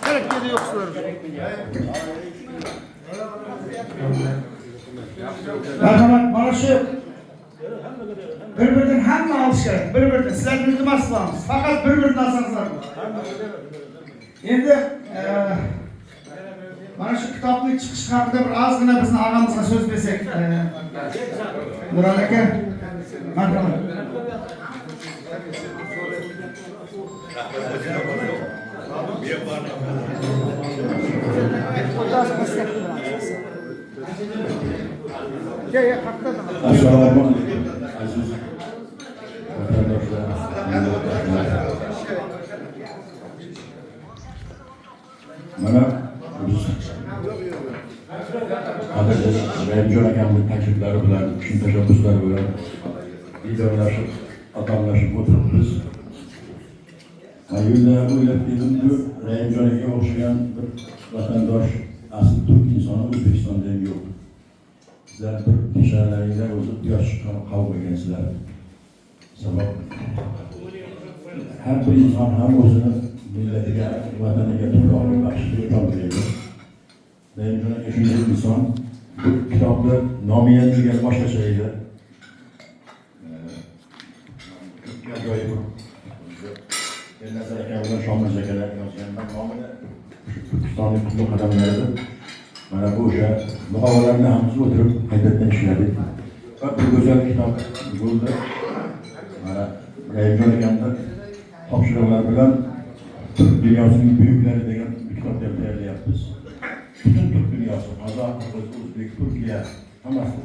Karakteri yoksular. Merhamet, bana şu bir-birinden hamma alış kerak, bir-birinden. Sizlarni iltimos qilamiz. Faqat bir-biridan asoslanib. Endi mana shu kitobning chiqishi haqida bir ozgina bizni og'amizga so'z bersak, Nurali aka, marhamat. Assalomu alaykum aziz vatandoshlar. Mana biz qadrli Rahimjon akamning takliflari bilan, shunday tashabbuslari bilan diydorlashib, atamlashib o'tiribmiz. Yo'lda o'ylab keldim-ku, Rahimjon akaga o'xshagan bir vatandosh, asli turk insoni O'zbekistonda ham yo'q. Sizlar bir peshonalaringlar o'zi quyosh chiqqan qavm ekansizlar. Sabab har bir inson ham o'zini millatiga, vataniga turmushga baxshishlik qilmaydi. Rahimjon aka shunday inson. Bu kitobni nomi ham degan boshqacha edi. Ajoyib. Elnazar aka bilan Shomil akalar yozganlar nomini Turkistonning turli qadamlarida. Mana bu o'sha muhovalarni ham biz o'tirib qaytadan ishladik. Va bir go'zal kitob bo'ldi. Mana Rahimjon akamning topshiriqlari bilan Turk dunyosining buyuklari degan kitob tayyorlayapmiz. Butun Turk dunyosi, Qozoq, Qirg'iz, O'zbek, Turkiya hammasi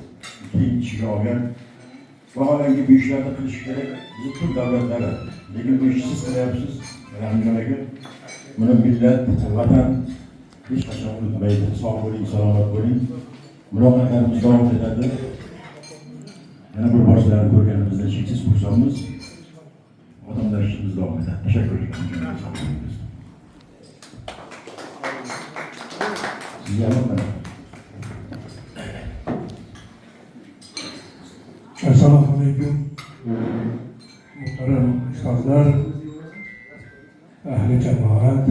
keng ichiga olgan vaholanki bu ishlarni qilish kerak biz Turk davlatlari. Lekin bu ishni siz qilyapsiz, Rahimjon aka. Buni millat, vatan hech qachon unutmaydi. Sog' bo'ling, salomat bo'ling. Muloqotlarimiz davom etadi. Yana bir bor sizlarni ko'rganimizda cheksiz xursandmiz. Odamlarimiz davom etadi. Tashakkur etaman. Sizga ham Assalomu alaykum. Muhtaram ustozlar, ahli jamoat.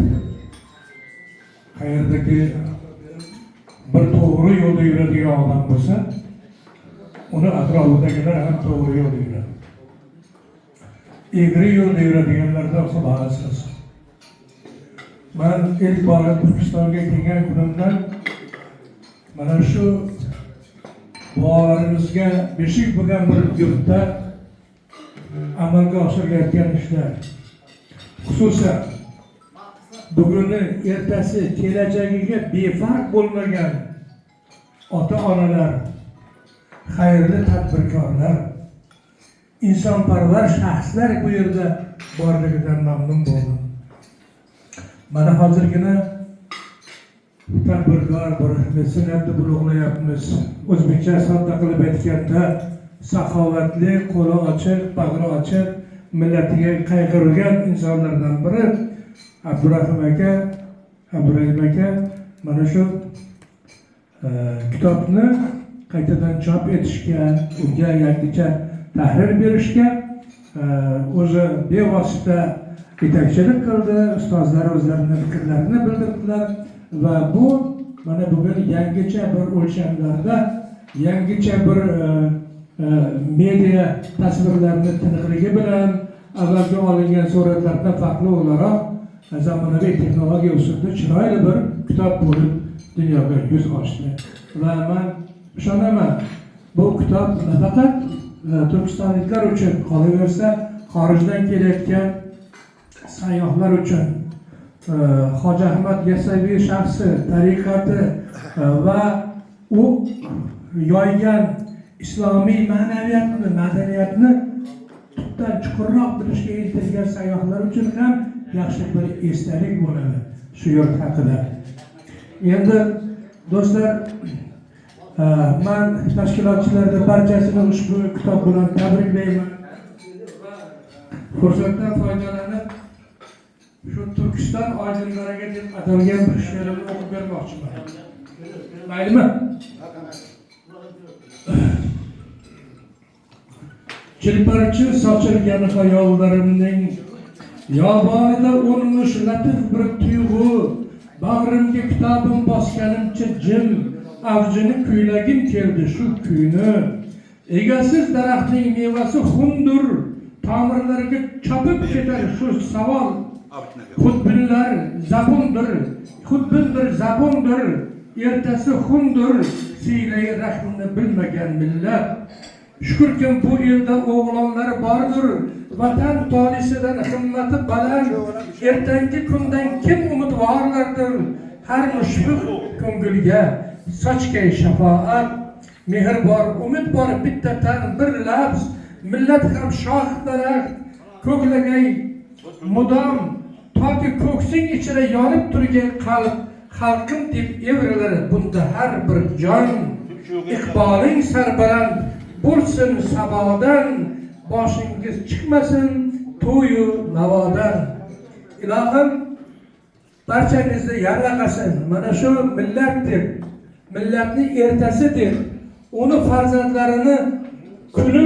Qayerdagi bir to'g'ri yo'lda yuradigan odam bo'lsa, uni atrofidagilar ham to'g'ri yo'lda yuradi. Egri yo'lda yuradiganlardan Xudo asrasin. Men ilk bora Turkistonga kelgan kunimdan mana shu duolarimizga beshik bo'lgan bir yurtda amalga oshirilayotgan ishlar, xususan buguni, ertasi, kelajagiga befarq bo'lmagan ota-onalar, xayrli tadbirkorlar, insonparvar shaxslar bu yerda borligidan mamnun bo'ldim. Mana hozirgina tadbirkor bir mesenatni ulug'layapmiz. O'zbekcha sodda qilib aytganda, saxovatli, qo'li ochiq, bag'ri ochiq, millatiga qayg'urgan insonlardan biri Abdurahim aka mana shu kitobni qaytadan chop etishga, unga yangicha tahrir berishga o'zi bevosita yetakchilik qildi. Ustozlar o'zlarining fikrlarini bildirdilar va bu mana bugun yangicha bir o'lchamlarda, yangicha bir media tasvirlarini tiniqligi bilan avvalgi olingan suratlardan farqli o'laroq zamonaviy texnologiya usulida chiroyli bir kitob bo'lib dunyoga yuz ochdi. Va men ishonaman, bu kitob nafaqat turkistonliklar uchun, qolaversa xorijdan kelayotgan sayyohlar uchun, Hoji Ahmad Yassaviy shaxsi, tariqati va u yoygan islomiy ma'naviyatni, madaniyatni tubdan chuqurroq bilishga intilgan sayyohlar uchun ham yaxshi bir esdalik bo'ladi shu yurt haqida. Endi do'stlar, men tashkilotchilarni barchasini ushbu kitob bilan tabriklayman. Fursatdan foydalanib shu Turkiston oydinlariga deb atalgan bir she'rimni o'qib bermoqchiman. Maylimi? Chilparchi sochilgan xayollarimning Yabonida o'lmish latif bir tuyg'u, bag'rimga kitobim bosganimcha jim, avjini kuylagim keldi shu kuyni. Egasiz daraxtning mevasi xundur, tomirlariga chopib ketar shu savol. Xudbinlar zabundir, ertasi xundur, siylay rahmni bilmagan millat. Shukrki bu yerda o'g'lonlar bordir, vatan tolisidan himmati baland, ertangi kundan kim umidvorlardir, har mushfiq ko'ngilga sochgay shafoat. Mehr bor, umid bor, bitta tan bir labz, millat ham shoh daraxt, ko'klagay mudom, toki ko'ksing ichida yonib turgan qalb, xalqim deb evrilar bunda har bir jon. Iqboling sarbaland bo'lsin sabodan, boshingiz chiqmasin to'yu navodan. Ilohim barchangizni yarlaqasin. Mana shu millat deb, millatning ertasi deb, uni farzandlarini kuni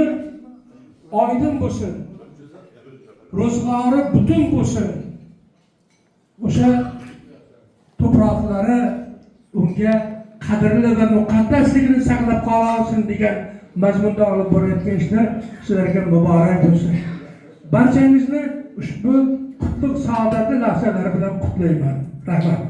oydin bo'lsin, ro'zg'ori butun bo'lsin. O'sha to'proqlari unga qadrli va muqaddasligini saqlab qolsin degan mazmunda olib borayotgan ishlar sizlarga muborak bo'lsin. Barchangizni ushbu qutlug' saodatli lahzalar bilan qutlayman. Rahmat.